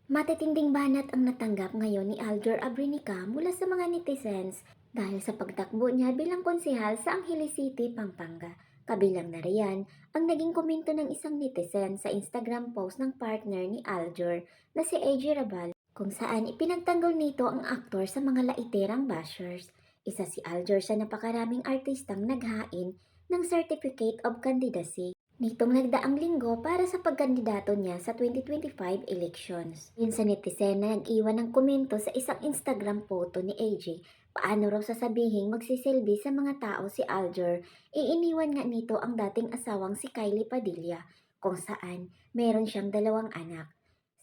Matitinding banat ang natanggap ngayon ni Aljor Abrenica mula sa mga netizens dahil sa pagtakbo niya bilang konsehal sa Angeles City, Pampanga. Kabilang na riyan ang naging komento ng isang netizen sa Instagram post ng partner ni Aljor na si AJ Rabal kung saan ipinagtanggol nito ang aktor sa mga laiterang bashers. Isa si Aljor sa napakaraming artistang naghain ng Certificate of Candidacy nitong nagdaang linggo para sa pagkandidato niya sa 2025 elections. Yun sa netizen na nag-iwan ng komento sa isang Instagram photo ni AJ, paano raw sasabihin magsisilbi sa mga tao si Aljor, iiniwan nga nito ang dating asawang si Kylie Padilla, kung saan meron siyang 2 anak.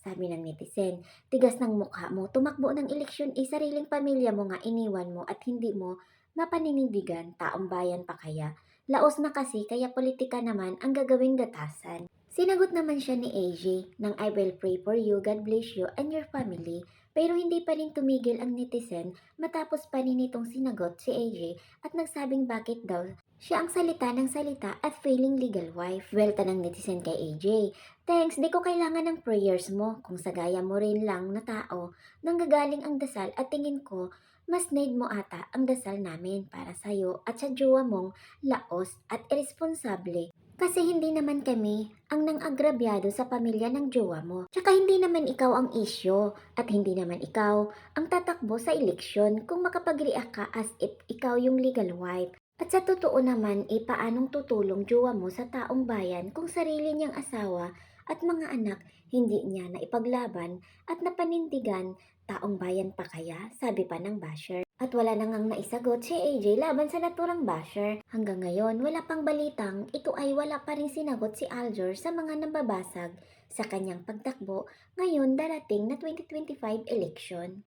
Sabi ng netizen, tigas ng mukha mo, tumakbo ng eleksyon, sariling pamilya mo nga iniwan mo at hindi mo mapaninindigan, taong bayan pa kaya? Laos na kasi kaya politika naman ang gagawing gatasan. Sinagot naman siya ni AJ ng I will pray for you, God bless you and your family. Pero hindi pa rin tumigil ang netizen matapos pa rin itong sinagot si AJ at nagsabing bakit daw siya ang salita ng salita at failing legal wife. Welta ng netizen kay AJ. Thanks, di ko kailangan ng prayers mo kung sa gaya mo rin lang na tao nang gagaling ang dasal at tingin ko mas need mo ata ang dasal namin para sa'yo at sa jowa mong laos at irresponsable. Kasi hindi naman kami ang nang-agrabyado sa pamilya ng jowa mo. Tsaka hindi naman ikaw ang isyo at hindi naman ikaw ang tatakbo sa eleksyon kung makapag-react ka as if ikaw yung legal wife. At sa totoo naman, paanong tutulong jowa mo sa taong bayan kung sarili niyang asawa at mga anak hindi niya na ipaglaban at napanindigan, taong bayan pa kaya, sabi pa ng basher. At wala na ngang naisagot si AJ laban sa naturang basher. Hanggang ngayon, wala pang balitang ito ay wala pa rin sinagot si Aljor sa mga nababasag sa kanyang pagtakbo ngayon darating na 2025 election.